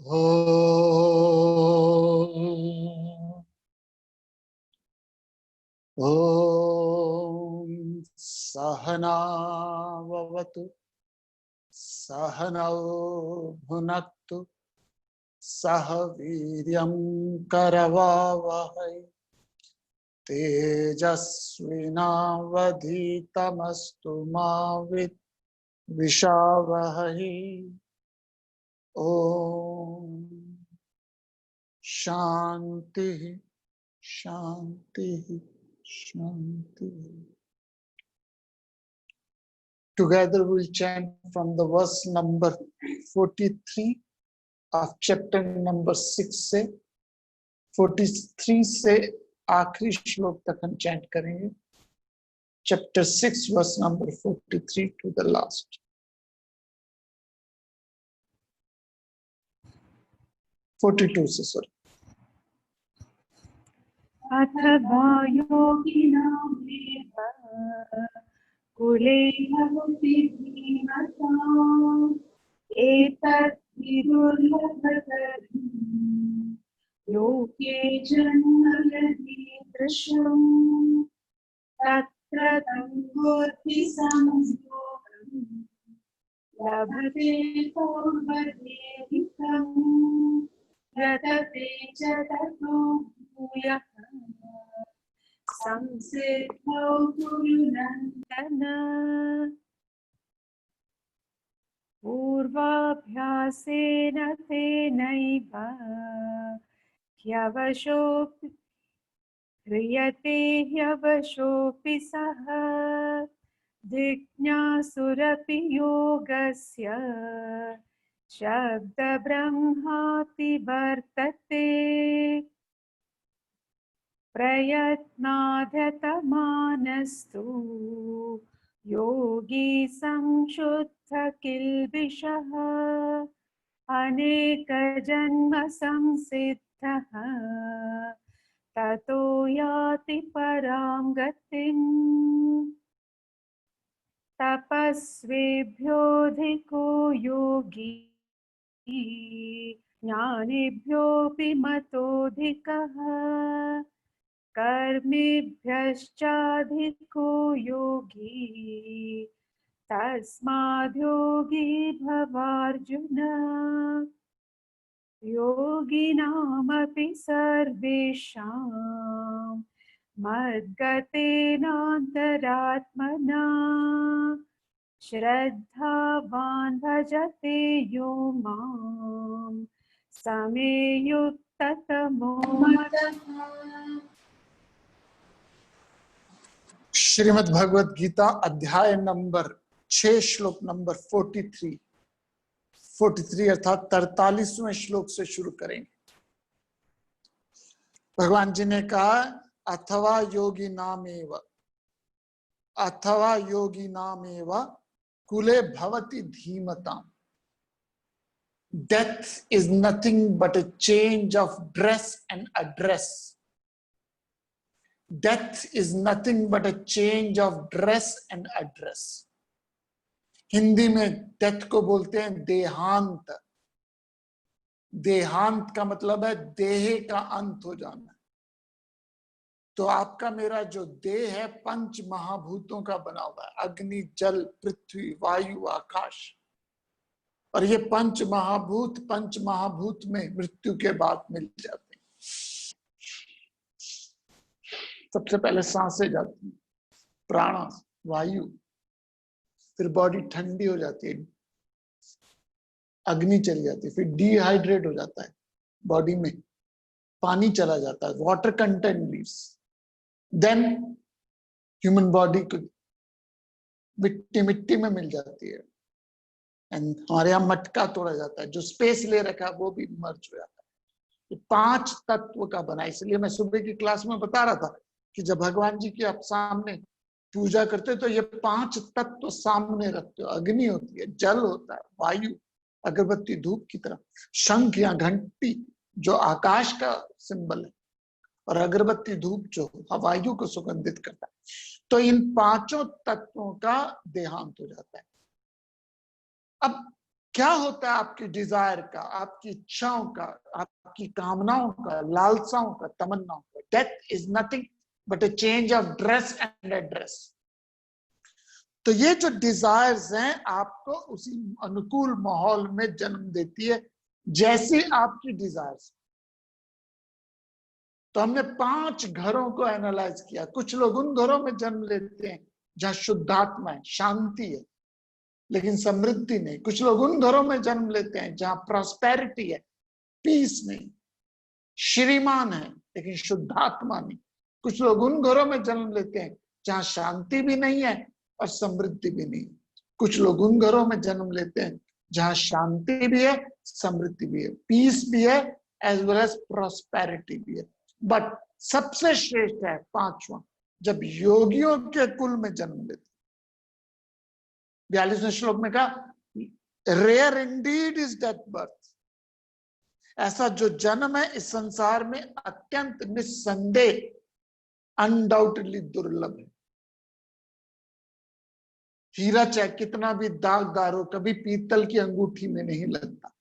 ॐ सहना भवतु सहनौ भुनक्तु सह वीर्यं करवावहै तेजस्विनावधीतमस्तु मा विद्विषावहै। ॐ शांति शांति शांति। Together we'll chant from the verse number 43 of chapter number 6 से 43 से आखिरी श्लोक तक हम चैंट करेंगे। Chapter 6 verse number 43 to the last। से सॉरी। अथवा योगिनां कुले भवति धीमताम् एतत् विदुर्लभतरम् लोके जन्म यदीदृशम् तत्र तङ्गोऽपि संयोगम् लभते पूर्वदेहिकम् यतते च ततो भूयः संसिद्धौ गुरुनन्दन। पूर्वाभ्यासेन तेनैव ह्यवशोऽपि ह्रियते ह्यवशोऽपि सः जिज्ञासुरपि योगस्य शब्दब्रह्माति वर्तते प्रयत्नाध्यतमानस्तु योगी संशुद्ध किल्बिषः अनेकजन्म संसिद्धः ततो याति परां गतिम्। तपस्विभ्योऽधिको योगी ज्ञानिभ्योऽपि मतोऽधिकः कर्मिभ्यश्चाधिको योगी तस्माद्योगी भवार्जुन। योगिनामपि सर्वेषां मद्गतेनान्तरात्मना श्रद्धावान् भजते यो मां समे युक्ततमो मतः। श्रीमद् भगवद गीता अध्याय नंबर 6 श्लोक नंबर 43 अर्थात 43वें श्लोक से शुरू करेंगे। भगवान जी ने कहा अथवा योगी नामेव कुले भवति धीमताम्। Death is nothing but a change of dress and address. Death is nothing but a change of dress and address. Hindi में डेथ को बोलते हैं देहांत। देहांत का मतलब है देह का अंत हो जाना। तो आपका मेरा जो देह है पंच महाभूतों का बना हुआ है, अग्नि जल पृथ्वी वायु आकाश। और ये पंच महाभूत में मृत्यु के बाद मिल जाते हैं। सबसे पहले सांसें जाती हैं, प्राण वायु, फिर बॉडी ठंडी हो जाती है, अग्नि चली जाती है, फिर डिहाइड्रेट हो जाता है, बॉडी में पानी चला जाता है, water content leaves. Then human body को मिट्टी में मिल जाती है एंड हमारे यहाँ मटका तोड़ा जाता है, जो स्पेस ले रखा है वो भी मर्ज हो जाता है। ये 5 तत्व का बना। इसलिए मैं सुबह की क्लास में बता रहा था कि जब भगवान जी की आप सामने पूजा करते तो ये 5 तत्व सामने रखते हो। अग्नि होती है, जल होता है, वायु, अगरबत्ती धूप की तरह, शंख या घंटी जो आकाश का सिंबल है, और अगरबत्ती धूप जो वायु को सुगंधित करता है। तो इन 5 तत्वों का देहांत हो जाता है। अब क्या होता है आपकी डिजायर का, आपकी इच्छाओं का, आपकी कामनाओं का, लालसाओं का, तमन्नाओं का? Death is nothing but A change of dress and address. तो ये जो डिजायर्स हैं आपको उसी अनुकूल माहौल में जन्म देती है जैसी आपकी डिजायर्स। तो हमने 5 घरों को एनालाइज किया। कुछ लोग उन घरों में जन्म लेते हैं जहां शुद्धात्मा है, शांति है, लेकिन समृद्धि नहीं। कुछ लोग उन घरों में जन्म लेते हैं जहां प्रॉस्पेरिटी है, पीस नहीं, श्रीमान है लेकिन शुद्धात्मा नहीं। कुछ लोग उन घरों में जन्म लेते हैं जहां शांति भी नहीं है और समृद्धि भी नहीं। कुछ लोग उन घरों में जन्म लेते हैं जहां शांति भी है, समृद्धि भी है, पीस भी है, एज वेल एज प्रॉस्पेरिटी भी है। बट सबसे श्रेष्ठ है 5वां, जब योगियों के कुल में जन्म लेते। 42वें श्लोक में कहा, rare indeed is that birth. ऐसा जो जन्म है इस संसार में अत्यंत निस्संदेह, अनडाउटेडली दुर्लभ है। हीरा चाहे कितना भी दागदार हो, कभी पीतल की अंगूठी में नहीं लगता।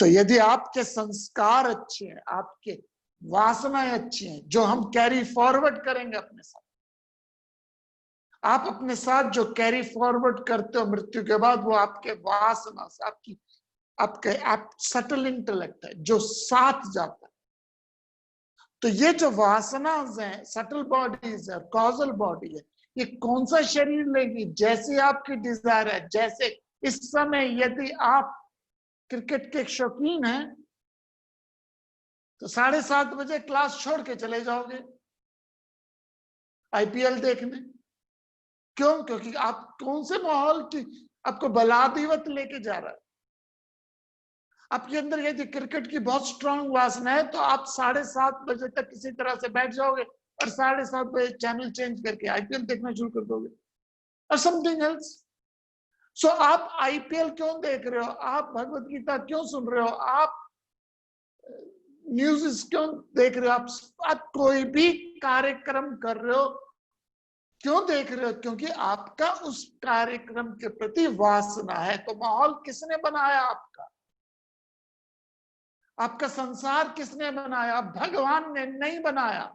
तो यदि आपके संस्कार अच्छे हैं, आपके वासनाएं अच्छी हैं, जो हम कैरी फॉरवर्ड करेंगे अपने साथ, आप अपने साथ जो कैरी फॉरवर्ड करते हो मृत्यु के बाद, वो आपके वासना से, आप सटल इंटेलेक्ट है जो साथ जाता है। तो ये जो वासनाएं हैं, सटल बॉडीज है, कॉजल बॉडी है, ये कौन सा शरीर लेगी? जैसी आपकी डिजायर है। जैसे इस समय यदि आप क्रिकेट के शौकीन हैं तो 7:30 बजे क्लास छोड़ के चले जाओगे आईपीएल देखने। क्यों? क्योंकि आप कौन से माहौल की आपको बलादिवत लेके जा रहा है। आपके अंदर यदि क्रिकेट की बहुत स्ट्रांग वासना है तो आप 7:30 बजे तक किसी तरह से बैठ जाओगे और 7:30 बजे चैनल चेंज करके आईपीएल देखना शुरू कर दोगे और समथिंग एल्स। सो आप आईपीएल क्यों देख रहे हो? आप भगवत गीता क्यों सुन रहे हो? आप न्यूज़ क्यों देख रहे हो? आप कोई भी कार्यक्रम कर रहे हो, क्यों देख रहे हो? क्योंकि आपका उस कार्यक्रम के प्रति वासना है। तो माहौल किसने बनाया? आपका संसार किसने बनाया? भगवान ने नहीं बनाया।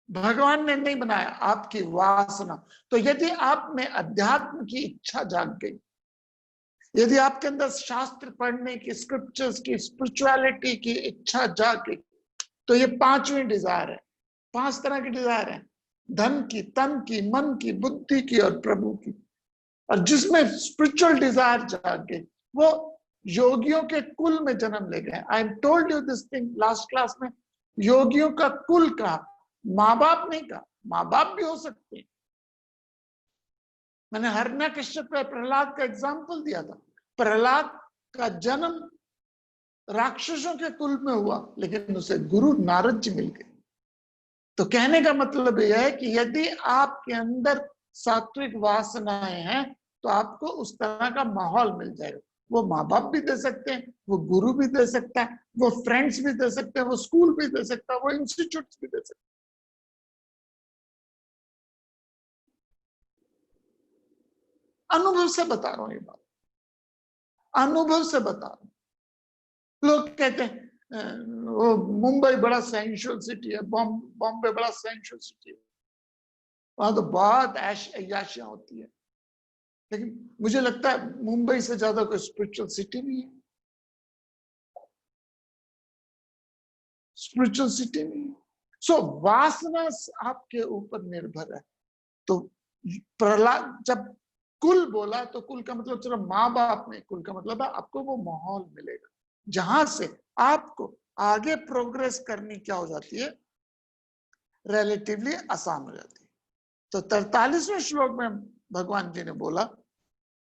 भगवान ने नहीं बनाया, आपकी वासना। तो यदि आप में अध्यात्म की इच्छा जाग गई, यदि आपके अंदर शास्त्र पढ़ने की, स्क्रिप्चर्स की, स्पिरिचुअलिटी की इच्छा जाग गई, तो ये 5वीं डिजायर है। 5 तरह की डिजायर है, धन की, तन की, मन की, बुद्धि की और प्रभु की। और जिसमें स्पिरिचुअल डिजायर जाग गई वो योगियों के कुल में जन्म ले गए। I am told you this thing last class में। योगियों का कुल का, माँ बाप नहीं कहा। माँ बाप भी हो सकते हैं। मैंने हिरण्यकश्यप पे प्रहलाद का एग्जाम्पल दिया था। प्रहलाद का जन्म राक्षसों के कुल में हुआ, लेकिन उसे गुरु नारद जी मिल गए। तो कहने का मतलब यह है कि यदि आपके अंदर सात्विक वासनाएं हैं तो आपको उस तरह का माहौल मिल जाएगा। वो माँ बाप भी दे सकते हैं, वो गुरु भी दे सकता है, वो फ्रेंड्स भी दे सकते हैं, वो स्कूल भी दे सकता है, वो इंस्टीट्यूट भी दे सकते हैं। अनुभव से बता रहा हूं ये बात, अनुभव से बता रहा हूं। लोग कहते हैं वो मुंबई बड़ा सेंशुअल सिटी है, बॉम्बे बड़ा सेंशुअल सिटी है, वहां तो बहुत ऐश-ऐयाशियां होती है। लेकिन मुझे लगता है मुंबई से ज्यादा कोई स्पिरिचुअल सिटी नहीं है। स्पिरिचुअल सिटी नहीं है। सो वासना आपके ऊपर निर्भर है। तो प्रहलाद जब कुल बोला तो कुल का मतलब चलो माँ बाप में, कुल का मतलब है आपको वो माहौल मिलेगा जहां से आपको आगे प्रोग्रेस करनी क्या हो जाती है, रिलेटिवली आसान हो जाती है। तो 43वें श्लोक में भगवान जी ने बोला,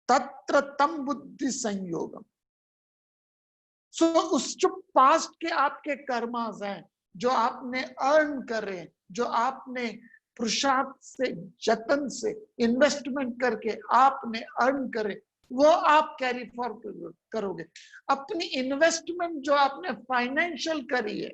तत्र तम बुद्धि संयोगम। सो उस जो पास्ट के आपके कर्मास हैं, जो आपने अर्न करे, जो आपने पुरुषार्थ से, जतन से, इन्वेस्टमेंट करके आपने अर्न करे, वो आप कैरी फॉरवर्ड करोगे। अपनी इन्वेस्टमेंट जो आपने फाइनेंशियल करी है,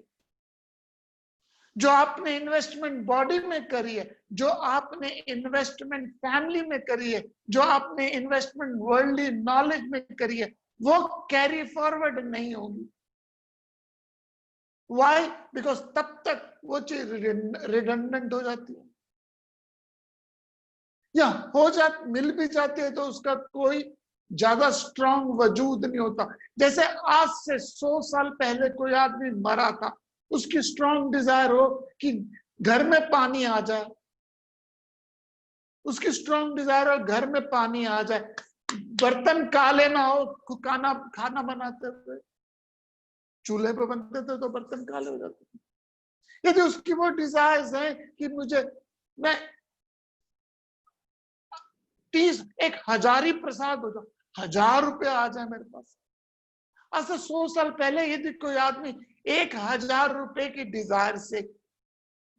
जो आपने इन्वेस्टमेंट बॉडी में करी है, जो आपने इन्वेस्टमेंट फैमिली में करी है, जो आपने इन्वेस्टमेंट वर्ल्डली नॉलेज में करी है, वो कैरी फॉरवर्ड नहीं होगी। वाई? बिकॉज तब तक वो चीज रिडंडेंट हो जाती है, या मिल भी जाती है तो उसका कोई ज्यादा स्ट्रांग वजूद नहीं होता। जैसे आज से 100 साल पहले कोई आदमी मरा था, उसकी स्ट्रांग डिजायर हो कि घर में पानी आ जाए, उसकी स्ट्रांग डिजायर हो घर में पानी आ जाए, बर्तन काले ना हो, खाना बनाते हुए चूल्हे पे बनते थे तो बर्तन काले हो जाते थे। यदि उसकी वो डिजायर्स है कि मैं 1000 ही प्रसाद हो जाए, 1000 रुपये आ जाए मेरे पास। आज से 100 साल पहले यदि कोई आदमी 1000 रुपए की डिजायर से,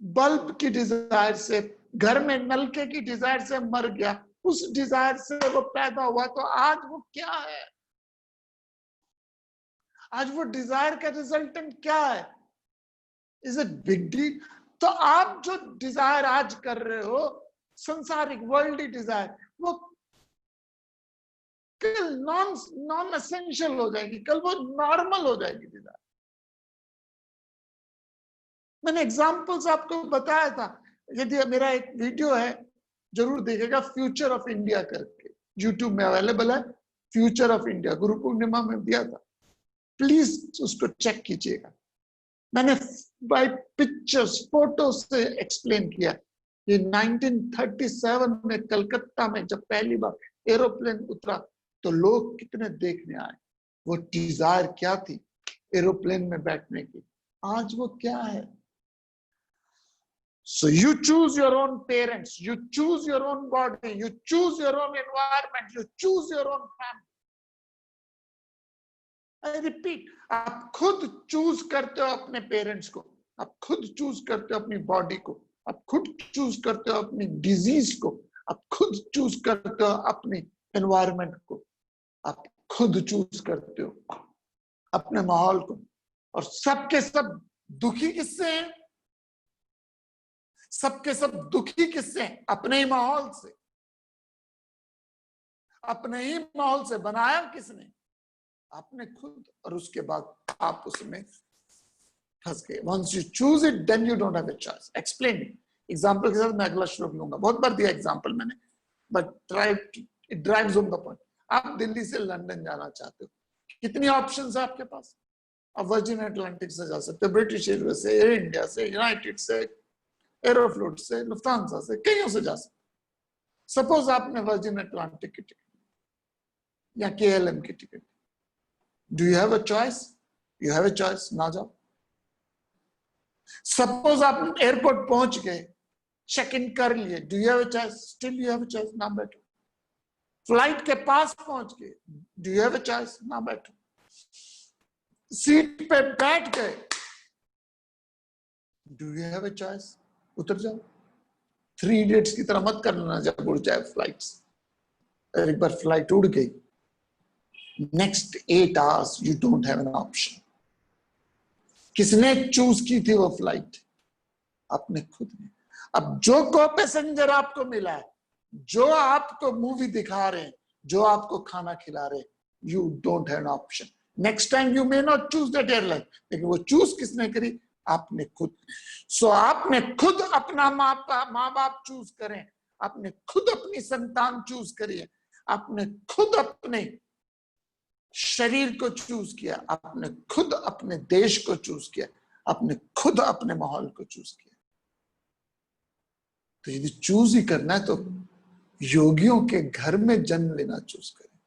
बल्ब की डिजायर से, घर में नलके की डिजायर से मर गया, उस डिजायर से वो पैदा हुआ, तो आज वो क्या है? आज वो डिजायर का रिजल्टेंट क्या है? Is it big deal? तो आप जो डिजायर आज कर रहे हो, संसारिक वर्ल्डली डिजायर, वो कल नॉन एसेंशियल हो जाएगी, कल वो नॉर्मल हो जाएगी डिजायर। मैंने एग्जांपल्स आपको बताया था। यदि मेरा एक वीडियो है, जरूर देखिएगा, फ्यूचर ऑफ इंडिया करके, यूट्यूब में अवेलेबल है। Future of India Guru Purnima में दिया था, प्लीज उसको चेक कीजिएगा। मैंने बाय पिक्चर्स, फोटो से एक्सप्लेन किया। ये 1937 में कलकत्ता में जब पहली बार एरोप्लेन उतरा तो लोग कितने देखने आए, वो डिजायर क्या थी एरोप्लेन में बैठने की, आज वो क्या है? So you choose your own parents, you choose your own body, you choose your own environment, you choose your own family. I repeat, आप खुद चूज करते हो अपने पेरेंट्स को, आप खुद चूज करते हो अपनी बॉडी को, आप खुद चूज करते हो अपनी डिजीज को, आप खुद चूज करते हो अपनी एनवायरनमेंट को, आप खुद चूज करते हो अपने माहौल को। और सबके सब दुखी किससे हैं? सबके सब दुखी किससे हैं? अपने ही माहौल से। अपने ही माहौल से बनाया किसने? आपने खुद। और उसके बाद आप उसमें फंस गए। Once you choose it then you don't have a choice. Explain example के साथ मैं अगला श्लोक लूंगा, बहुत बार दिया एग्जांपल मैंने, but it drives home the point. आप दिल्ली से लंदन जाना चाहते हो, कितनी ऑप्शंस है आपके पास? आप वर्जिन अटलांटिक से जा सकते हो, ब्रिटिश एयरवेज से, एयर इंडिया से, यूनाइटेड से, एरोफ्लोट से, लुफ्तांसा से, कईयों से जा सकते। सपोज आपने वर्जिन अटलांटिक की टिकट या KLM की ticket, do you have a choice? You have a choice, ना जाओ। सपोज आप एयरपोर्ट पहुंच गए, चेक इन कर लिए, do you have a choice? Still you have a choice, ना बैठो। फ्लाइट के पास पहुंच गए, do you have a choice? ना बैठो। सीट पे बैठ गए, do you have a choice? उतर जाओ। 3 इडियट्स की तरह मत करना जब उड़ जाए फ्लाइट। एक बार फ्लाइट उड़ गई, next 8 hours you don't have an option. किसने चूज की थी वो फ्लाइट? आपने खुद ने। अब जो को पैसेंजर आपको मिला है, जो आपको मूवी दिखा रहे हैं, जो आपको खाना खिला रहे हैं, you don't have an option. Next time you may not choose that airline, लेकिन वो चूज किसने करी? आपने खुद। सो आपने खुद अपना माँ बाप चूज करें, आपने खुद अपनी संतान चूज करिए, आपने खुद अपने शरीर को चूज किया, आपने खुद अपने देश को चूज किया, आपने खुद अपने माहौल को चूज किया। तो यदि चूज ही करना है तो योगियों के घर में जन्म लेना चूज करें,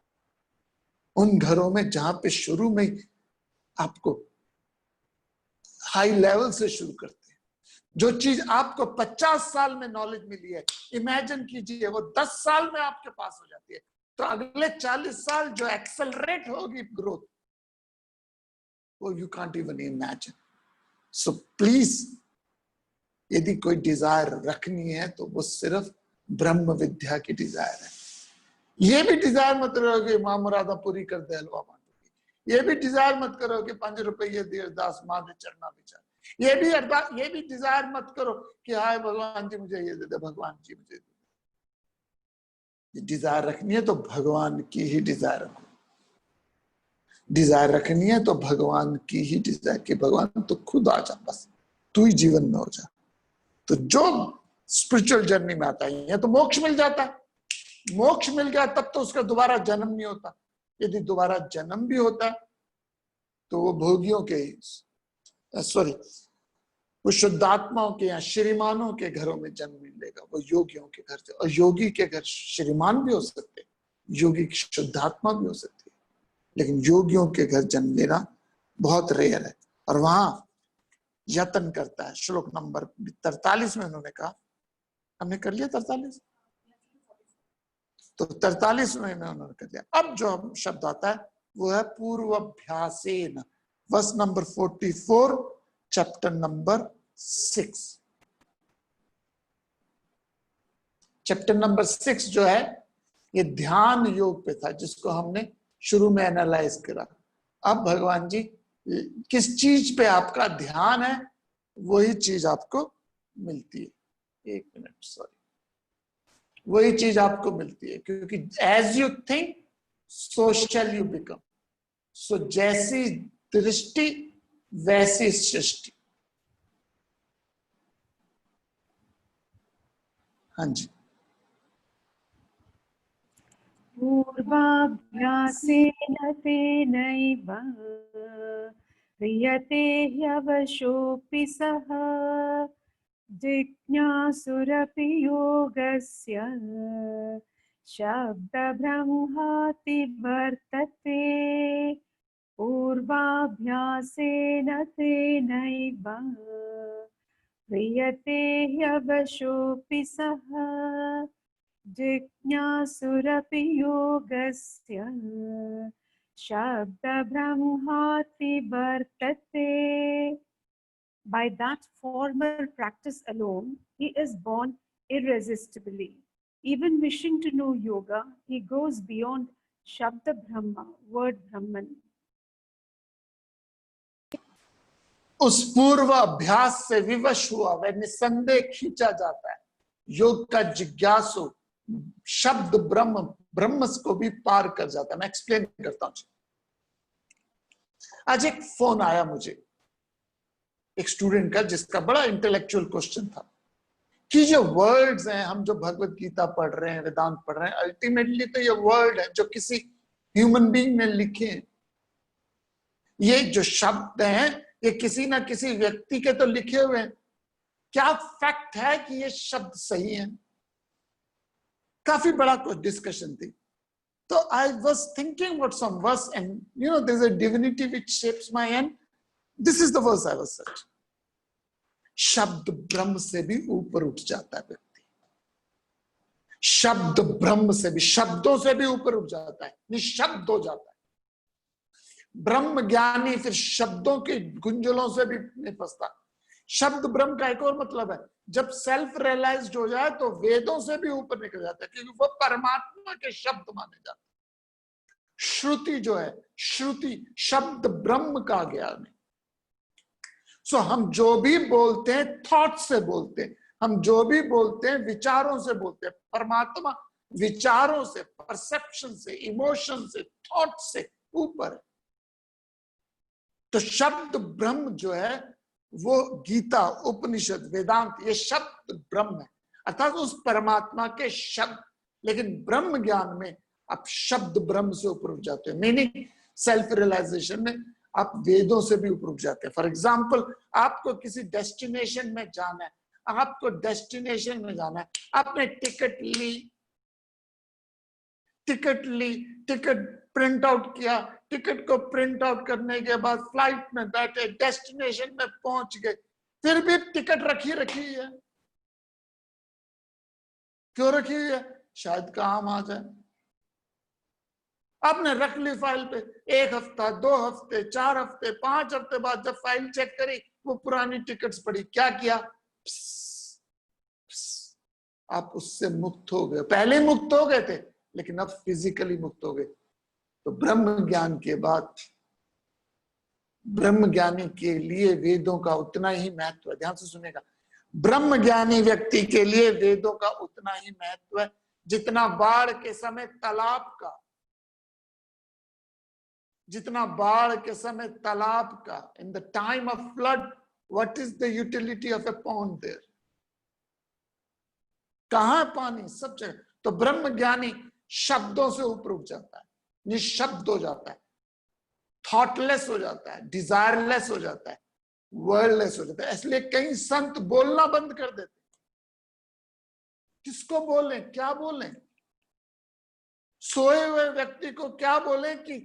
उन घरों में जहां पे शुरू में आपको हाई लेवल से शुरू करते हैं। जो चीज आपको 50 साल में नॉलेज मिली है, इमेजिन कीजिए वो 10 साल में आपके पास हो जाती है, तो अगले 40 साल जो एक्सेलरेट होगी ग्रोथ, वो you can't even imagine. So please, यदि कोई डिजायर रखनी है तो वो सिर्फ ब्रह्म विद्या की डिजायर है। ये भी डिजायर मत करो कि मां मुरादा पूरी कर दे हलवा बांटूंगी, ये भी डिजायर मत करो कि 5 रुपये दिए दास मां दे चरना विचार, ये भी अरदास, ये भी डिजायर मत करो कि हाय भगवान जी मुझे ये दे दे, भगवान जी मुझे दे दे। डिजायर रखनी है तो भगवान की ही डिजायर रखो। डिजायर रखनी है तो भगवान की ही डिजायर, कि भगवान तो खुद आ जा, बस तू ही जीवन में हो जा। तो जो स्पिरिचुअल जर्नी में आता है, तो मोक्ष मिल जाता है। मोक्ष मिल गया तब तो उसका दोबारा जन्म नहीं होता। यदि दोबारा जन्म भी होता तो वो भोगियों के, सॉरी, वो शुद्धात्माओं के या श्रीमानों के घरों में जन्म लेगा, वो योगियों के घर से। और योगी के घर श्रीमान भी हो सकते, योगी की शुद्धात्मा भी हो सकती है, लेकिन योगियों के घर जन्म लेना बहुत रेयर है। और वहां यत्न करता है। श्लोक नंबर 43 में उन्होंने कहा, हमने कर लिया 43, तो 43 में उन्होंने कर लिया। अब जो हम शब्द आता है वो है पूर्वाभ्यासेन, verse number 44, chapter number 6। Chapter number 6 जो है ये ध्यान योग पे था, जिसको हमने शुरू में एनालाइज करा। अब भगवान जी किस चीज पे आपका ध्यान है वही चीज आपको मिलती है। एक मिनट, सॉरी, वही चीज आपको मिलती है, क्योंकि as you think so shall you become. So जैसी दृष्टि वैसी सृष्टि। हाँ जी। पूर्वाभ्यासेन तेनैव ह्रियते ह्यवशोऽपि सः जिज्ञासुरपि योगस्य शब्दब्रह्माति वर्तते। पूर्वाभ्यासेन तेनैव ह्रियते ह्यवशोऽपि सः जिज्ञासुरपि योगस्य शब्दब्रह्माति वर्तते। By that formal practice alone, he is born irresistibly. Even wishing to know yoga, he goes beyond Shabda Brahma, word Brahman. उस पूर्व अभ्यास से विवश हुआ वह निसंदेह खींचा जाता है। योग का जिज्ञासु शब्द ब्रह्म, ब्रह्म को भी पार कर जाता है। मैं एक्सप्लेन करता हूं। आज एक फोन आया मुझे एक स्टूडेंट का, जिसका बड़ा इंटेलेक्चुअल क्वेश्चन था कि जो वर्ड्स हैं, हम जो भगवत गीता पढ़ रहे हैं, वेदांत पढ़ रहे हैं, अल्टीमेटली तो ये वर्ड है जो किसी ह्यूमन बीइंग ने लिखे हैं। ये जो शब्द हैं ये किसी ना किसी व्यक्ति के तो लिखे हुए हैं। क्या फैक्ट है कि ये शब्द सही हैं? काफी बड़ा कुछ डिस्कशन थी। तो I was thinking what some verse, and you know there is a divinity which shapes my and this is the verse I was searching. शब्द ब्रह्म से भी ऊपर उठ जाता है व्यक्ति। शब्द ब्रह्म से भी, शब्दों से भी ऊपर उठ जाता है, निशब्द हो जाता है। ब्रह्म ज्ञानी फिर शब्दों के गुंजलों से भी नहीं फंसता। शब्द ब्रह्म का एक और मतलब है, जब सेल्फ रियलाइज्ड हो जाए तो वेदों से भी ऊपर निकल जाता है, क्योंकि वो परमात्मा के शब्द माने जाते हैं। श्रुति जो है, श्रुति शब्द ब्रह्म का ज्ञान है। सो हम जो भी बोलते हैं थॉट से बोलते हैं, हम जो भी बोलते हैं विचारों से बोलते हैं। परमात्मा विचारों से, परसेप्शन से, इमोशन से, थॉट से ऊपर है। तो शब्द ब्रह्म जो है वो गीता, उपनिषद, वेदांत, ये शब्द ब्रह्म है, अर्थात उस परमात्मा के शब्द। लेकिन ब्रह्म ज्ञान में आप शब्द ब्रह्म से ऊपर उठ जाते हैं। मीनिंग सेल्फ रियलाइजेशन में आप वेदों से भी ऊपर उठ जाते हैं। फॉर एग्जाम्पल, आपको किसी डेस्टिनेशन में जाना है, आपको डेस्टिनेशन में जाना है, आपने टिकट ली, टिकट प्रिंट आउट किया, टिकट को प्रिंट आउट करने के बाद फ्लाइट में बैठे, डेस्टिनेशन में पहुंच गए, फिर भी टिकट रखी है। क्यों रखी हुई है? शायद काम आ जाए। आपने रख ली फाइल पे, 1 हफ्ता, 2 हफ्ते, 4 हफ्ते, 5 हफ्ते बाद जब फाइल चेक करी, वो पुरानी टिकट्स पड़ी। क्या किया? आप उससे मुक्त हो गए। पहले मुक्त हो गए थे, लेकिन अब फिजिकली मुक्त हो गए। तो ब्रह्म ज्ञान के बाद ब्रह्म ज्ञानी के लिए वेदों का उतना ही महत्व है। ध्यान से सुनेगा, ब्रह्म ज्ञानी व्यक्ति के लिए वेदों का उतना ही महत्व है जितना बाढ़ के समय तालाब का, जितना बाढ़ के समय तालाब का। In the time of flood what is the utility of a pond there? कहां है पानी? सब जगह। तो ब्रह्म ज्ञानी शब्दों से ऊपर उठ जाता है, निशब्द हो जाता है, थॉटलेस हो जाता है, डिजायरलेस हो जाता है, वर्डलेस हो जाता है। इसलिए कई संत बोलना बंद कर देते। किसको बोले, क्या बोले? सोए हुए व्यक्ति को क्या बोले कि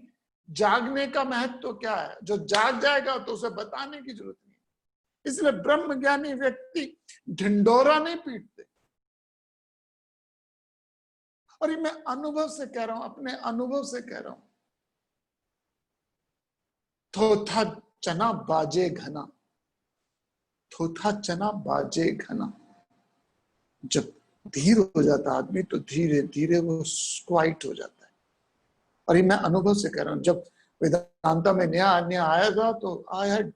जागने का महत्व तो क्या है? जो जाग जाएगा तो उसे बताने की जरूरत नहीं। इसलिए ब्रह्म ज्ञानी व्यक्ति ढिंडोरा नहीं पीटते। और ये मैं अनुभव से कह रहा हूं, अपने अनुभव से कह रहा हूं। थोथा चना बाजे घना, थोथा चना बाजे घना। जब धीर हो जाता आदमी तो धीरे धीरे वो क्वाइट हो जाता है। और ये मैं अनुभव से कह रहा हूं। जब वेदांता में नया आया था तो आई हैड,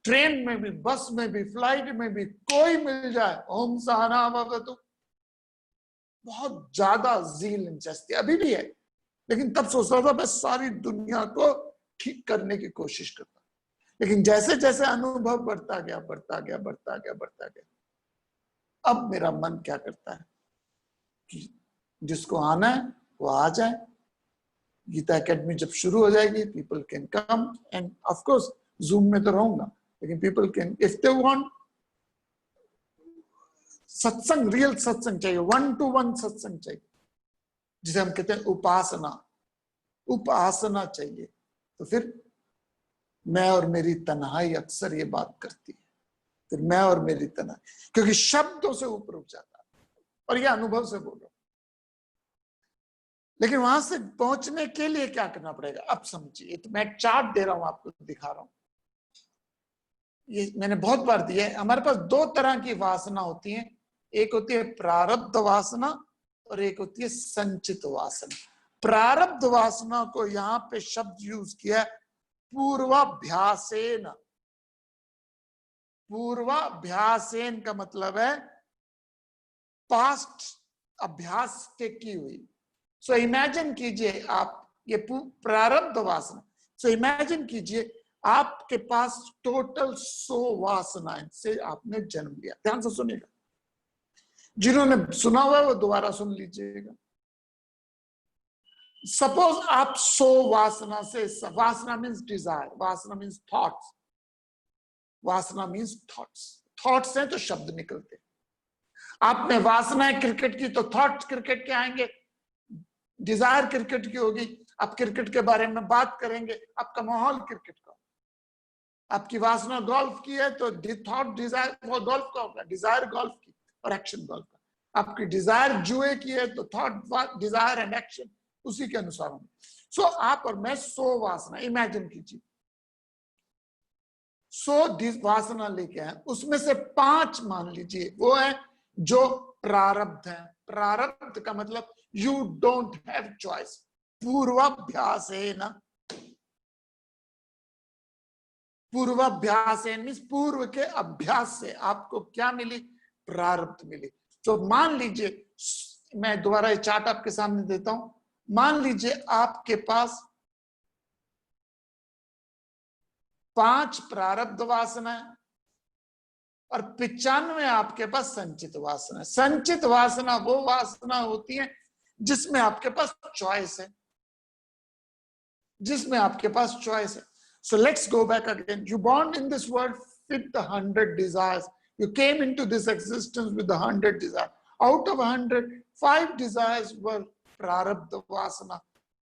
ट्रेन में भी, बस में भी, फ्लाइट में भी, कोई मिल जाए ओम सहना भवतु, बहुत ज्यादा जील इंटरेस्ट अभी भी है। लेकिन तब सोचता था बस सारी दुनिया को ठीक करने की कोशिश करता। लेकिन जैसे जैसे अनुभव बढ़ता गया, बढ़ता गया, बढ़ता गया, बढ़ता गया, अब मेरा मन क्या करता है कि जिसको आना है वो आ जाए। गीता एकेडमी जब शुरू हो जाएगी, people can come, end of course zoom में तो रहूंगा, लेकिन people can, if they want सत्संग, रियल सत्संग चाहिए, 1-to-1 सत्संग चाहिए, जिसे हम कहते हैं उपासना, उपासना चाहिए, तो फिर मैं और मेरी तन्हाई अक्सर ये बात करती है। फिर मैं और मेरी तन्हाई, क्योंकि शब्दों से ऊपर उठ जाता है। और ये अनुभव से बोल रहा हूं। लेकिन वहां से पहुंचने के लिए क्या करना पड़ेगा, अब समझिए। तो मैं चार्ट दे रहा हूं, आपको दिखा रहा हूं। ये मैंने बहुत बार दिया है। हमारे पास दो तरह की वासना होती है, एक होती है प्रारब्ध वासना और एक होती है संचित वासना। प्रारब्ध वासना को यहां पे शब्द यूज किया है पूर्वाभ्यासेन। पूर्वाभ्यासेन का मतलब है पास्ट अभ्यास के की हुई। सो इमेजिन कीजिए आप, ये प्रारब्ध वासना। सो इमेजिन कीजिए आपके पास टोटल 100 वासनाएं से आपने जन्म लिया। ध्यान से सुनिएगा, जिन्होंने सुना हुआ है वो दोबारा सुन लीजिएगा। सपोज आप 100 वासना से, वासना मीन्स डिजायर, वासना मीन्स थॉट्स, वासना मीन्स थॉट्स। थॉट्स हैं तो शब्द निकलते। आपने वासनाएं क्रिकेट की तो थॉट्स क्रिकेट के आएंगे, डिजायर क्रिकेट की होगी, आप क्रिकेट के बारे में बात करेंगे, आपका माहौल क्रिकेट का। आपकी वासना गोल्फ की है तो थॉट डिजायर वो गोल्फ का होगा, डिजायर गोल्फ की और एक्शन गोल्फ का। आपकी डिजायर जुए की है तो थॉट डिजायर एंड एक्शन उसी के अनुसार होंगे। सो आप और मैं 100 वासना इमेजिन कीजिए, 100 वासना लेके आए, उसमें से 5 मान लीजिए वो है जो प्रारब्ध है। प्रारब्ध का मतलब यू डोंट हैव चॉइस। पूर्वाभ्यास है ना, पूर्वाभ्यास मीन्स पूर्व के अभ्यास से आपको क्या मिली, प्रारब्ध मिली। तो मान लीजिए, मैं दोबारा ये चार्ट आपके सामने देता हूं। मान लीजिए आपके पास 5 प्रारब्ध वासना है और 95 आपके पास संचित वासना है। संचित वासना वो वासना होती है जिसमें आपके पास चॉइस है, जिसमें आपके पास चॉइस है। So let's go back again. You born in this world with the 100 desires. You came into this existence with the 100 desires. Out of 100, 5 desires were prarabdha vasana,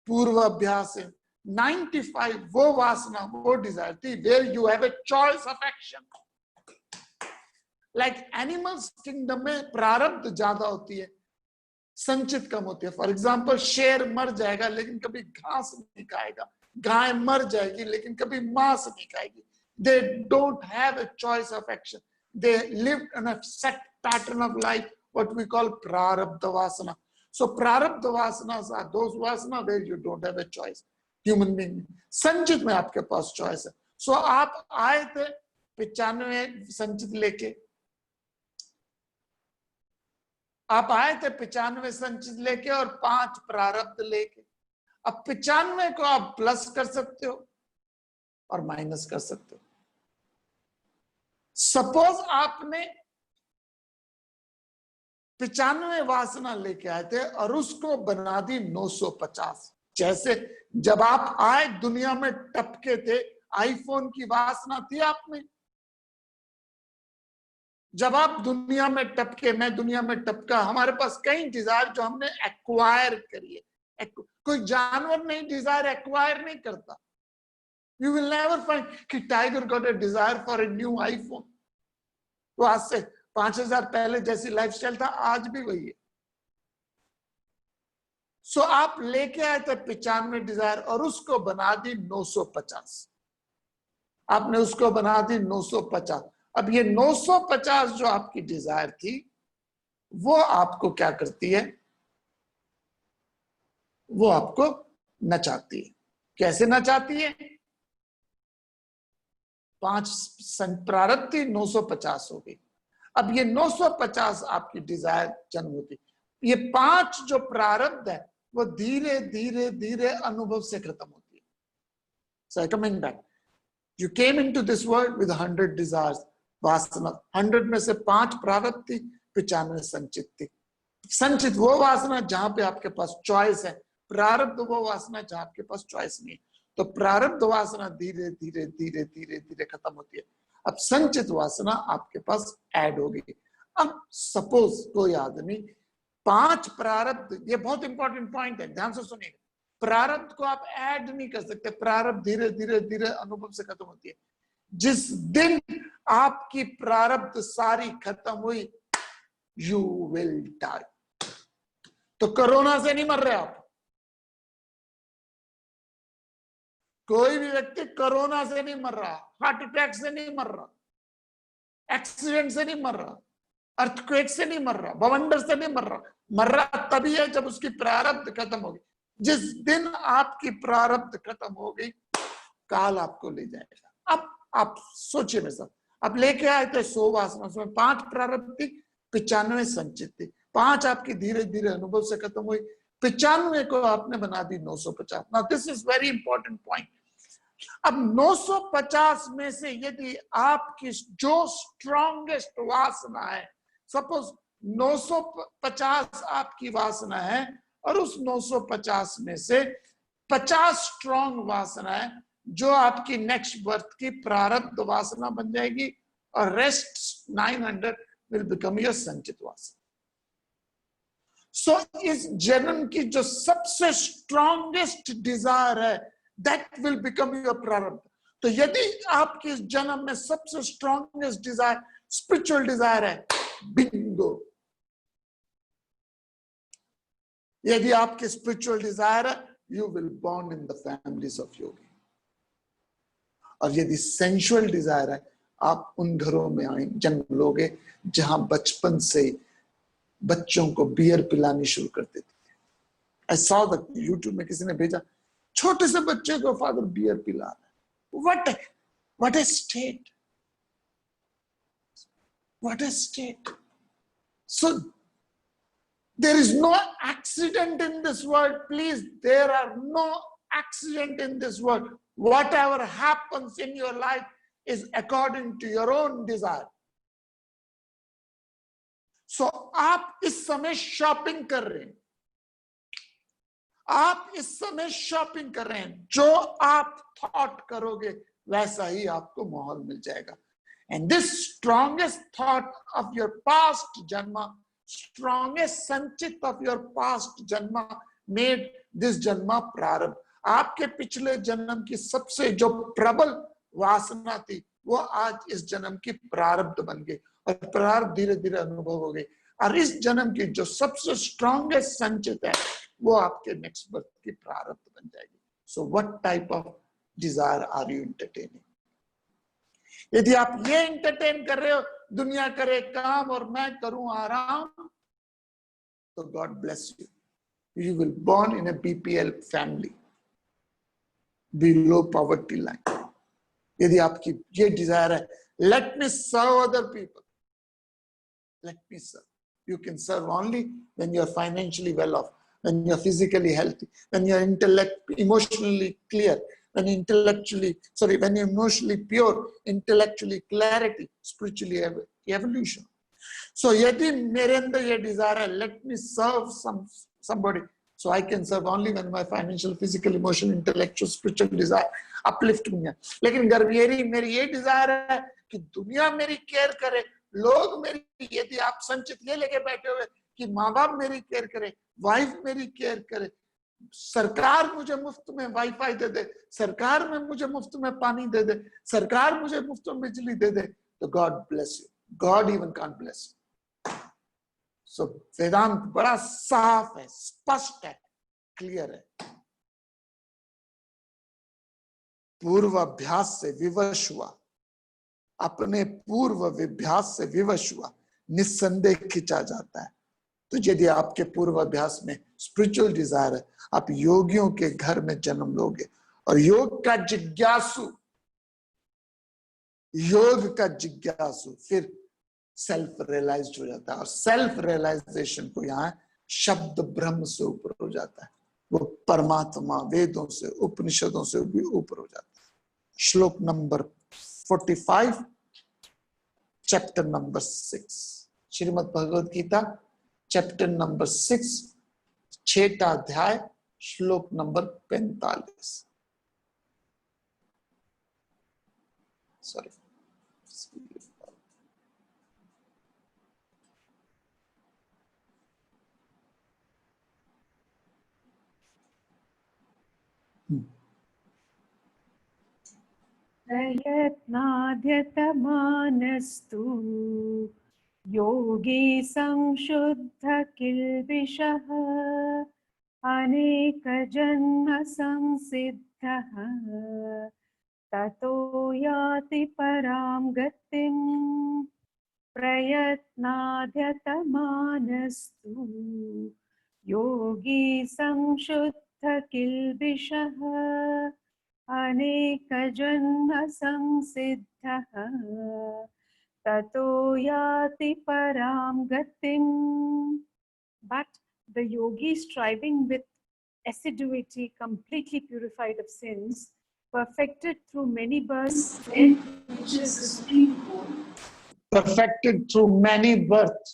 purva abhyasa. 95 वो वासना, वो desire थी where you have a choice of action. Like animals kingdom में प्रारब्ध ज्यादा होती है, संचित कम होती है। फॉर एग्जाम्पल शेर मर जाएगा लेकिन कभी घास नहीं खाएगा, गाय मर जाएगी लेकिन कभी मांस नहीं खाएगी। They don't have a choice of action. They live in a set pattern of life, what we call prarabdha vasana. So prarabdha vasanas are those vasana where you don't have a choice. Human being, संचित में आपके पास choice है। सो आप आए थे 95 संचित लेके, आप आए थे 95 संचित लेके और 5 प्रारब्ध लेके। अब 95 को आप प्लस कर सकते हो और माइनस कर सकते हो। सपोज आपने 95 वासना लेके आए थे और उसको बना दी 950। जैसे जब आप आए दुनिया में टपके थे, आईफोन की वासना थी आप में। जब आप दुनिया में टपके, मैं दुनिया में टपका, हमारे पास कई डिजायर जो हमने एक्वायर करी है। कोई जानवर नहीं डिजायर एक्वायर नहीं करता। यू विल नेवर फाइंड कि tiger got a desire for a new iPhone. तो आज से 5000 पहले जैसी लाइफस्टाइल था, आज भी वही है। सो आप लेके आए थे 95 डिजायर और उसको बना दी 950। आपने उसको बना दी 950। अब ये 950 जो आपकी डिजायर थी, वो आपको क्या करती है? वो आपको नचाती है। कैसे नचाती है? 5 प्रारब्ध थी, 950 हो गई। अब ये 950 आपकी डिजायर जन्म होती। ये 5 जो प्रारब्ध है वो धीरे धीरे धीरे अनुभव से खत्म होती है। So coming back, you came into this world with 100 desires, वासना। 100 में से 5 प्रारब्ध थी, 95 संचित थी। संचित वो वासना जहां पे आपके पास चॉइस है, प्रारब्ध वो वासना जहां आपके पास चॉइस नहीं है। तो प्रारब्ध वासना धीरे धीरे धीरे धीरे धीरे खत्म होती है। अब संचित वासना आपके पास ऐड हो गई। अब सपोज कोई आदमी 5 प्रारब्ध, ये बहुत इंपॉर्टेंट पॉइंट है, ध्यान से सुनिएगा। प्रारब्ध को आप ऐड नहीं कर सकते, प्रारब्ध धीरे धीरे धीरे अनुभव से खत्म होती है। जिस दिन आपकी प्रारब्ध सारी खत्म हुई, यू विल डाई। तो कोरोना से नहीं मर रहे आप। कोई भी व्यक्ति कोरोना से नहीं मर रहा, हार्ट अटैक से नहीं मर रहा, एक्सीडेंट से नहीं मर रहा, अर्थक्वेक से नहीं मर रहा, बवंडर से नहीं मर रहा। मर रहा तभी है जब उसकी प्रारब्ध खत्म होगी। जिस दिन आपकी प्रारब्ध खत्म हो गई, काल आपको ले जाएगा। अब आप सोचिए मेरे साथ, आप लेके आए थे 100 वासना, उसमें 5 प्रारब्ध थी, 95 संचित थी। 5 आपकी धीरे धीरे अनुभव से खत्म हुई, 95 को आपने बना दी 950। Now this is very important point. अब 950 में से यदि आपकी जो स्ट्रॉन्गेस्ट वासना है, सपोज 950 आपकी वासना है और उस 950 में से 50 स्ट्रॉन्ग वासना है जो आपकी नेक्स्ट बर्थ की प्रारब्ध वासना बन जाएगी, और रेस्ट 900 विल बिकम योर संचित वासना। सो इस जन्म की जो सबसे स्ट्रॉन्गेस्ट डिजायर है, that will become your prarabdha. तो यदि आपके इस जन्म में सबसे स्ट्रॉन्गेस्ट डिजायर स्पिरिचुअल डिजायर है, बिंगो। यदि आपके स्पिरिचुअल डिजायर है, you will born in the families of yogi. और यदि सेंसुअल डिजायर है, आप उन घरों में आए जन्म लोगे जहां बचपन से बच्चों को बियर पिलानी शुरू कर देती है। आई सॉ दैट यूट्यूब में किसी ने भेजा, छोटे से बच्चे को फादर बियर पिला रहा है। What A state, what A state. So there is no accident in this world. Please, there are no accident in this world. Whatever happens in your life is according to your own desire. So आप इस समय shopping कर रहे हैं, आप इस समय shopping कर रहे हैं। जो आप थॉट करोगे वैसा ही आपको माहौल मिल जाएगा। And this strongest thought of your past janma, strongest sanchit of your past janma made this janma prarabdha. आपके पिछले जन्म की सबसे जो प्रबल वासना थी, वो आज इस जन्म की प्रारब्ध बन गई, और प्रारब्ध धीरे धीरे अनुभव हो गई। और इस जन्म की जो सबसे स्ट्रॉन्गेस्ट संचित है, वो आपके नेक्स्ट बर्थ की प्रारब्ध बन जाएगी। So what type of desire are you entertaining? यदि आप ये एंटरटेन कर रहे हो, दुनिया करे काम और मैं करूं आराम, तो God bless you, you will born in a BPL family. Below poverty line. यदि आपकी ये डिजायर है, let me serve other people, let me serve. You can serve only when you are financially well off, when you are physically healthy, when you are emotionally clear, when you're emotionally pure, intellectually clarity, spiritually evolution. So यदि मेरे अंदर ये desire है, let me serve somebody, so I can serve only when my financial, physical, emotional, intellectual, spiritual desire uplift me है। लेकिन गर्भियरी मेरी ये desire है कि दुनिया मेरी केयर करे, लोग मेरी, यदि आप संचित ये लेके बैठे हुए कि माँ बाप मेरी केयर करे, वाइफ मेरी केयर करे, सरकार मुझे मुफ्त में वाईफाई दे दे, सरकार में मुझे मुफ्त में पानी दे दे, सरकार मुझे मुफ्त में बिजली दे दे, तो God bless you, God even can't bless you. So Vedanta बड़ा साफ है, स्पष्ट है, क्लियर है। पूर्वाभ्यास से विवश हुआ, अपने पूर्व विभ्यास से विवश हुआ, निस्संदेह खिंचा जाता है। तो यदि आपके पूर्वाभ्यास में स्पिरिचुअल डिजायर है, आप योगियों के घर में जन्म लोगे, और योग का जिज्ञासु फिर सेल्फ रियलाइज्ड हो जाता है, और सेल्फ रियलाइजेशन को यहाँ शब्द ब्रह्म से ऊपर हो जाता है, वो परमात्मा वेदों से उपनिषदों से भी ऊपर हो जाता है। श्लोक number 45 chapter number 6 Shrimad Bhagavad Gita chapter number 6 छठा अध्याय श्लोक नंबर 45। सॉरी, प्रयत्नाद्यतमानस्तु योगी संशुद्ध किल्बिषः अनेकजन्म संसिद्धः ततो याति परां गतिम्। प्रयत्नाद्यतमानस्तु योगी संशुद्ध किल्बिषः अनेक जन्म संसिद्धः ततो याति परां गतिम्। But the yogi, striving with assiduity, completely purified of sins, perfected through many births, which is the supreme goal. Perfected through many births,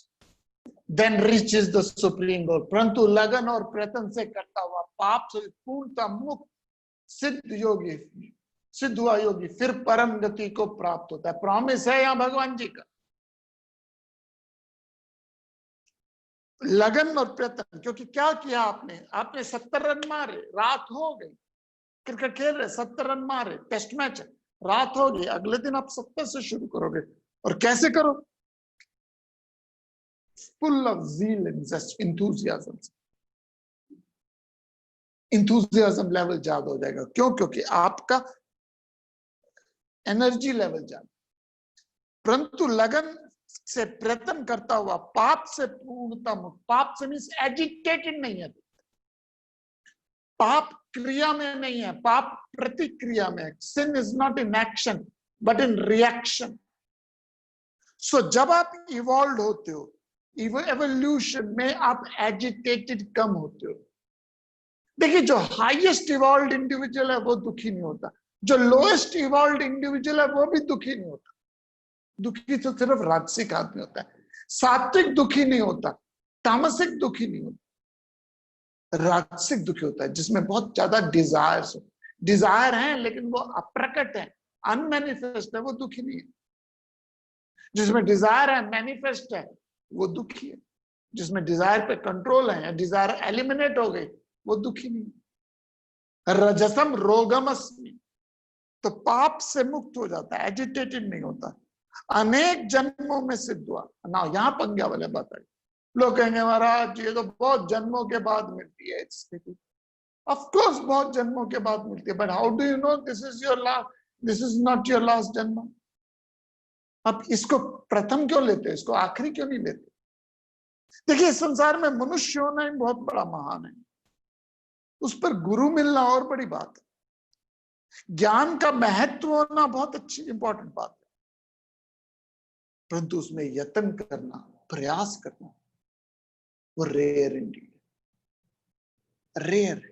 then reaches the supreme goal. परंतु लगन और प्रयत्न से करता हुआ पाप से पूर्णतः मुक्त सिद्ध हुआ योगी फिर परम गति को प्राप्त होता है। प्रॉमिस है यहाँ भगवान जी का। लगन और प्रयत्न, क्योंकि क्या किया आपने 70 रन मारे, रात हो गई, क्रिकेट खेल रहे 70 रन मारे, टेस्ट मैच है, रात हो गई, अगले दिन आप 70 से शुरू करोगे, और कैसे करो? Full of zeal and enthusiasm। Enthusiasm level ज्यादा हो जाएगा। क्यों? क्योंकि आपका एनर्जी लेवल ज्यादा। परंतु लगन से प्रयत्न करता हुआ पाप से पूर्णता मुक्त, पाप से मीन्स एजिटेटेड नहीं है, पाप क्रिया में नहीं है, पाप प्रतिक्रिया में। Sin is not in action but in reaction. So जब आप इवॉल्व होते हो, एवोल्यूशन में आप एजिटेटेड कम होते हो। देखिए, जो हाईएस्ट इवॉल्व इंडिविजुअल है वो दुखी नहीं होता, जो लोएस्ट इवॉल्व इंडिविजुअल है वो भी दुखी नहीं होता। दुखी तो सिर्फ राजसिक आदमी होता है, सात्विक दुखी नहीं होता, तामसिक दुखी नहीं होता, राजसिक दुखी होता है जिसमें बहुत ज्यादा डिजायर है लेकिन वो अप्रकट है, अनमैनिफेस्ट है, वो दुखी नहीं है। जिसमें डिजायर है, मैनिफेस्ट है, वो दुखी है। जिसमें डिजायर पे कंट्रोल है, डिजायर एलिमिनेट हो गई, वो दुखी नहीं। रजसम रोगमस्मि, तो पाप से मुक्त हो जाता है, एजिटेटेड नहीं होता। अनेक जन्मों में सिद्ध हुआ ना। यहाँ पंग्या वाले बात आई, लोग कहेंगे महाराज ये तो बहुत जन्मों के बाद मिलती है स्थिति। ऑफ कोर्स बहुत जन्मों के बाद मिलती है, but how do you know this is your last, this is not your last जन्म? अब इसको प्रथम क्यों लेते हैं, इसको आखिरी क्यों नहीं लेते? देखिए, संसार में मनुष्य होना ही बहुत बड़ा महान है, उस पर गुरु मिलना और बड़ी बात है। ज्ञान का महत्व होना बहुत अच्छी इंपॉर्टेंट बात है, परंतु उसमें यत्न करना, प्रयास करना, वो रेयर इंडीड, रेयर।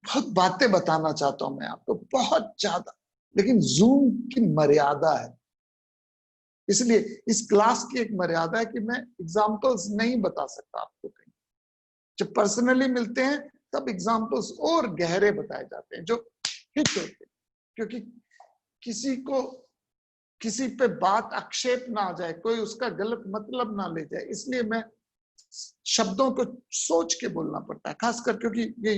बहुत बातें बताना चाहता हूं मैं आपको, बहुत ज्यादा, लेकिन जूम की मर्यादा है। इसलिए इस क्लास की एक मर्यादा है कि मैं एग्जाम्पल्स नहीं बता सकता आपको कहीं। जब पर्सनली मिलते हैं तब एग्जाम्पल्स और गहरे बताए जाते हैं जो हिट होते हैं, क्योंकि किसी को किसी पे बात आक्षेप ना आ जाए, कोई उसका गलत मतलब ना ले जाए, इसलिए मैं शब्दों को सोच के बोलना पड़ता है, खासकर क्योंकि ये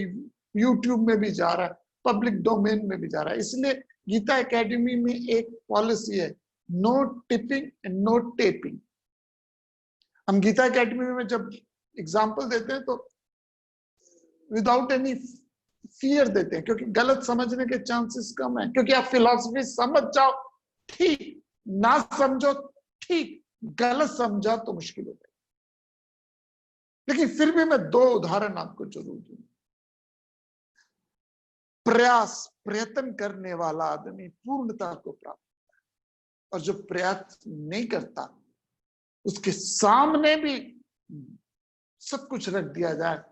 यूट्यूब में भी जा रहा है, पब्लिक डोमेन में भी जा रहा है। इसलिए गीता एकेडमी में एक पॉलिसी है, no tipping and no taping. हम गीता एकेडमी में जब एग्जाम्पल देते हैं तो विदाउट एनी फियर देते हैं, क्योंकि गलत समझने के चांसेस कम है। क्योंकि आप फिलॉसफी समझ जाओ ठीक, ना समझो ठीक, गलत समझा तो मुश्किल हो जाए। लेकिन फिर भी मैं दो उदाहरण आपको जरूर दूंगा। प्रयत्न करने वाला आदमी पूर्णता को प्राप्त करता है, और जो प्रयत्न नहीं करता उसके सामने भी सब कुछ रख दिया जाए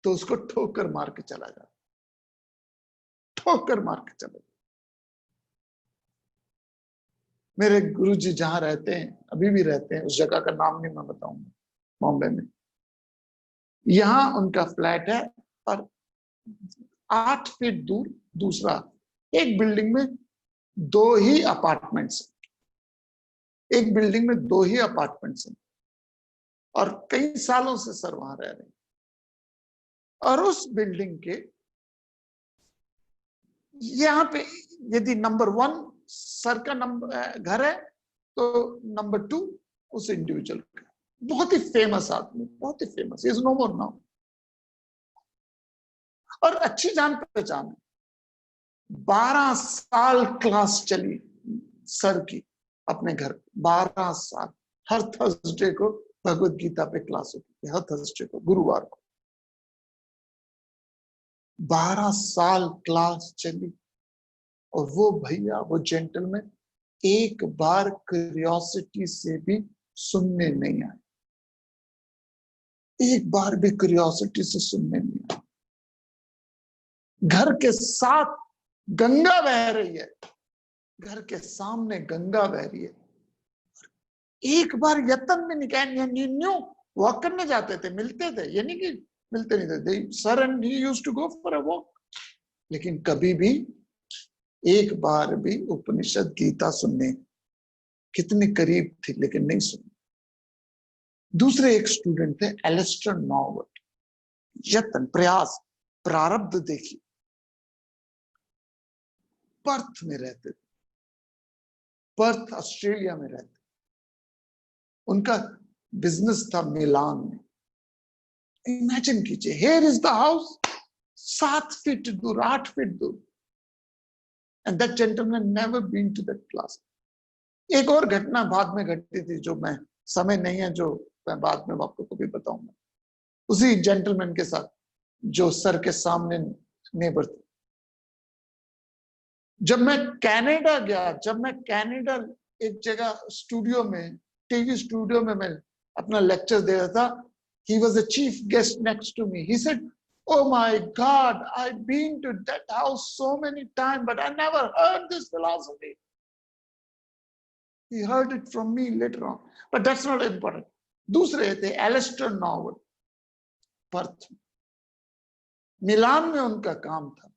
तो उसको ठोकर मार के चला जाए, ठोकर मार के चला जाए। मेरे गुरुजी जहां रहते हैं, अभी भी रहते हैं, उस जगह का नाम नहीं मैं बताऊंगा, बॉम्बे में। यहां उनका फ्लैट है और 8 फीट दूर दूसरा, एक बिल्डिंग में 2 ही अपार्टमेंट्स, एक बिल्डिंग में 2 ही अपार्टमेंट्स हैं, और कई सालों से सर वहां रह रहे हैं। और उस बिल्डिंग के यहाँ पे यदि नंबर 1 सर का घर है तो नंबर 2 उस इंडिविजुअल का। बहुत ही फेमस आदमी, बहुत ही famous, is no more now, और अच्छी जान पहचान है। 12 साल क्लास चली सर की अपने घर, 12 साल। हर थर्सडे को भगवत गीता पे क्लास होती थी, हर थर्सडे को, गुरुवार को। 12 साल क्लास चली, और वो भैया, वो जेंटलमैन एक बार क्यूरियोसिटी से भी सुनने नहीं आए, एक बार भी क्यूरियोसिटी से सुनने नहीं आए। घर के साथ गंगा बह रही है, घर के सामने गंगा बह रही है, एक बार यत्न में निकाल वॉक करने जाते थे, मिलते थे, ये नहीं कि मिलते नहीं थे, sir and he used to go for a walk, लेकिन कभी भी एक बार भी उपनिषद गीता सुनने कितने करीब थी, लेकिन नहीं सुनी। दूसरे एक स्टूडेंट थे एलिस्टर नॉर्वुड, यत्न, प्रयास, प्रारब्ध देखिए। पर्थ में रहते थे, पर्थ ऑस्ट्रेलिया में रहते, उनका बिजनेस था मिलान में। इमेजिन कीजिए, here is the house, 7 feet दूर, 8 फीट दूर, and that gentleman never been to that class. एक और घटना बाद में घटी थी, जो मैं, समय नहीं है, जो मैं बाद में आपको कभी बताऊंगा, उसी जेंटलमैन के साथ जो सर के सामने नेबर थे। जब मैं कनाडा गया, जब मैं कनाडा एक जगह स्टूडियो में, टीवी स्टूडियो में मैं अपना लेक्चर दे रहा था, he was a chief guest next to me. He said, "Oh my God, I've been to that house so many times, but I never heard this philosophy." He heard it from me later on, but that's not important. दूसरे थे Alastair नॉर्वुड, Perth, मिलान में उनका काम था।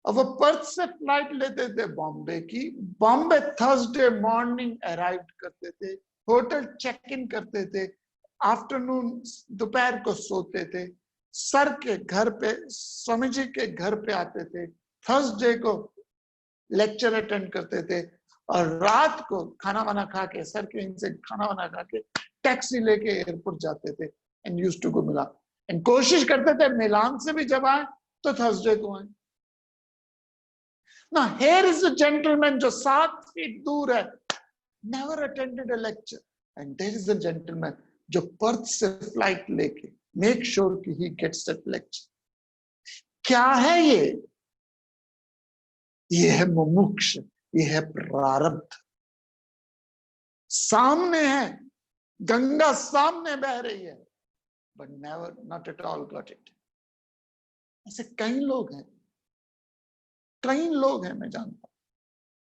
अब वो Perth से flight लेते थे बॉम्बे की, बॉम्बे थर्सडे मॉर्निंग अराइव करते थे, होटल चेक इन करते थे, आफ्टरनून, दोपहर को सोते थे, सर के घर पे, स्वामी जी के घर पे आते थे, थर्सडे को लेक्चर अटेंड करते थे, और रात को खाना वाना खा के, सर के इनसे खाना वाना खा के टैक्सी लेके एयरपोर्ट जाते थे, and used to go Milan, and कोशिश करते थे मिलान से भी जब आए तो थर्सडे को आए। Now here is a gentleman जो 7 फीट दूर है, never attended a lecture, and there is a gentleman जो पर्थ से फ्लाइट लेके मेक श्योर कि ही गेट्स दैट लेक्चर। क्या है ये है मुमुक्ष, ये है प्रारब्ध। सामने है, गंगा सामने बह रही है, but never, not at all got it. ऐसे कई लोग हैं, मैं जानता हूं।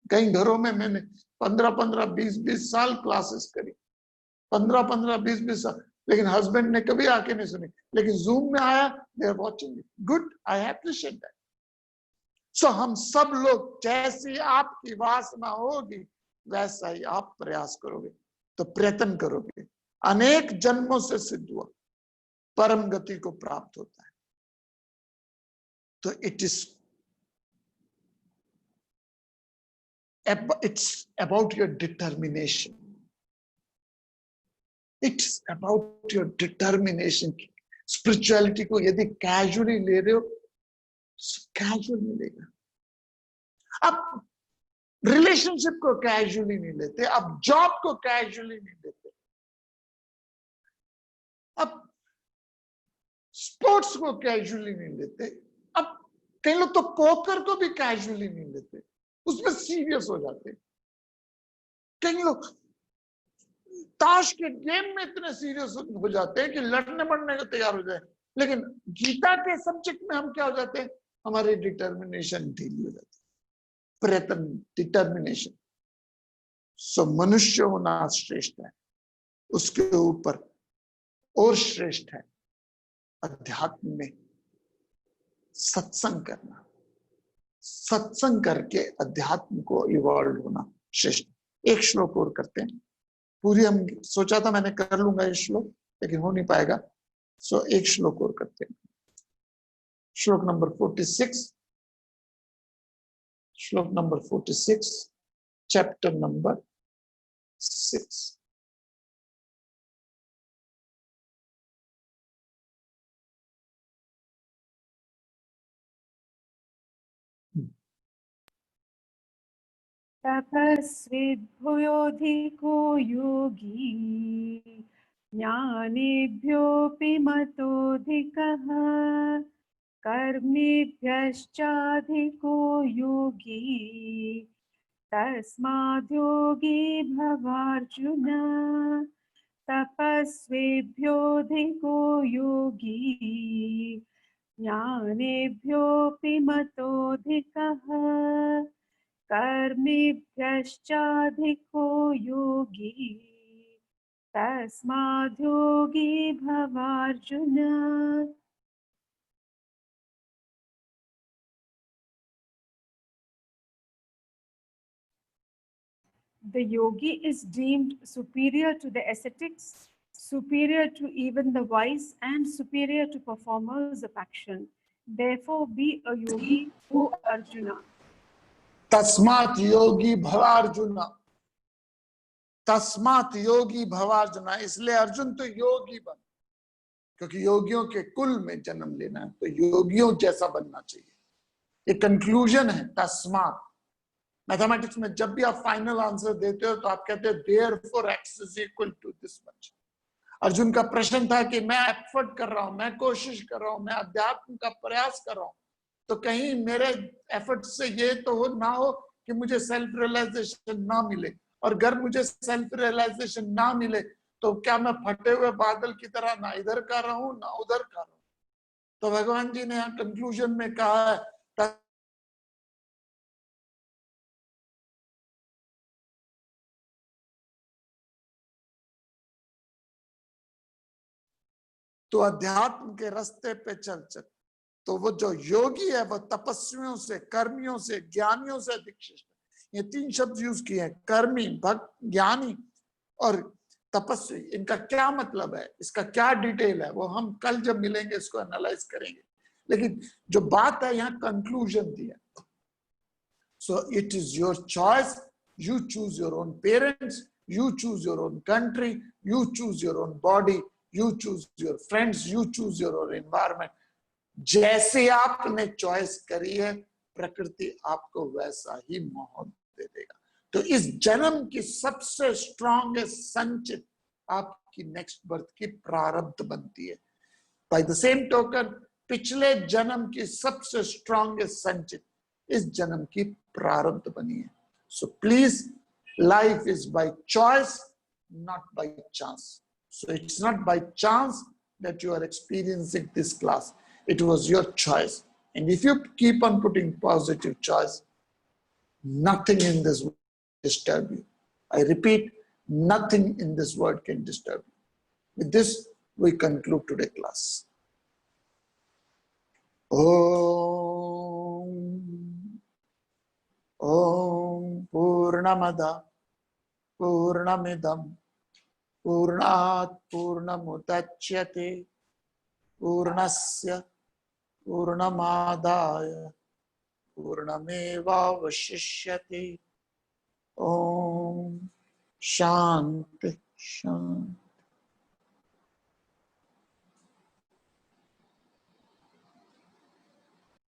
कई घरों में मैंने 15-15, 20-20 साल क्लासेस करी, 15-15, 20-20 साल, लेकिन हस्बैंड ने कभी आके नहीं सुनी, लेकिन जूम में आया, they are watching. Good, I appreciate that. So हम सब लोग, जैसी आपकी वासना होगी वैसा ही आप प्रयास करोगे, तो प्रयत्न करोगे, अनेक जन्मों से सिद्ध हुआ, परम गति को प्राप्त होता है। तो it's about your determination. It's about your determination. Spirituality को यदि कैजुअली ले रहे हो, कैजुअल मिलेगा। अब रिलेशनशिप को कैजुअली नहीं लेते, अब जॉब को कैजुअली नहीं लेते, अब स्पोर्ट्स को कैजुअली नहीं लेते, अब कई लोग तो पोकर को भी कैजुअली नहीं लेते, उसमें सीरियस हो जाते। कई लोग ताश के गेम में इतने सीरियस हो जाते हैं कि लड़ने मरने को तैयार हो जाए, लेकिन गीता के सब्जेक्ट में हम क्या हो जाते हैं, हमारी डिटर्मिनेशन ढीली हो जाती है, प्रयत्न, डिटर्मिनेशन। सो मनुष्य होना श्रेष्ठ है, उसके ऊपर और श्रेष्ठ है अध्यात्म में सत्संग करना, सत्संग करके अध्यात्म को इवॉल्व होना श्रेष्ठ। एक श्लोक और करते हैं, पूरी हम सोचा था मैंने कर लूंगा ये श्लोक, लेकिन हो नहीं पाएगा। सो एक श्लोक और करते हैं, श्लोक नंबर 46, श्लोक नंबर 46, चैप्टर नंबर 6। तपस्विभ्योऽधिको योगी ज्ञानेभ्योऽपि मतोऽधिकः कर्मेभ्यश्चाधिको योगी तस्माद्योगी भवार्जुन। तपस्विभ्योऽधिको योगी ज्ञानेभ्योऽपि मतोऽधिकः कर्मेभ्यश्चाधिको योगी तस्माद्योगी भवार्जुन। The yogi is deemed superior to the ascetics, superior to even the wise, and superior to performers of action. Therefore, be a yogi, O Arjuna. तस्मात् योगी भवार्जुन, तस्मात् योगी भवार्जुन, इसलिए अर्जुन तो योगी बन, क्योंकि योगियों के कुल में जन्म लेना है, तो योगियों जैसा बनना चाहिए। ये कंक्लूजन है तस्मात्। मैथमेटिक्स में जब भी आप फाइनल आंसर देते हो तो आप कहते हैं therefore x is equal to this much. Arjun का प्रश्न था कि मैं एफर्ट कर रहा हूं, मैं कोशिश कर रहा हूं, मैं अध्यात्म का प्रयास कर रहा हूं, तो कहीं मेरे एफर्ट से ये तो हो ना हो कि मुझे सेल्फ रियलाइजेशन ना मिले, और अगर मुझे सेल्फ रियलाइजेशन ना मिले तो क्या मैं फटे हुए बादल की तरह ना इधर का रहूं ना उधर का रहूं। तो भगवान जी ने यहाँ कंक्लूजन में कहा है तो अध्यात्म के रास्ते पे चल। तो वो जो योगी है वो तपस्वियों से, कर्मियों से, ज्ञानियों से अधिक श्रेष्ठ है। ये 3 शब्द यूज किए हैं, कर्मी, भक्त, ज्ञानी और तपस्वी। इनका क्या मतलब है, इसका क्या डिटेल है, वो हम कल जब मिलेंगे इसको एनालाइज करेंगे, लेकिन जो बात है यहाँ कंक्लूजन दिया। So it is your choice, you choose your own parents, you choose your own country, you choose your own body, you choose your friends, you choose your own environment. जैसे आपने choice करी है प्रकृति आपको वैसा ही माहौल दे देगा। तो इस जन्म की सबसे स्ट्रॉन्गेस्ट संचित आपकी आपकी नेक्स्ट बर्थ की प्रारब्ध बनती है। बाय द सेम टोकन पिछले जन्म की सबसे स्ट्रॉन्गेस्ट संचित इस जन्म की प्रारब्ध बनी है। So please, life is by choice, not by chance. So it's not by chance that you are experiencing this class. It was your choice. And if you keep on putting positive choice, nothing in this world can disturb you. I repeat, nothing in this world can disturb you. With this, we conclude today's class. Om Purnamada Purnamidam Purnat Purnamudachyate Purnasya Purnamadaya Purnamevavashishyate. Om Shanti Shanti.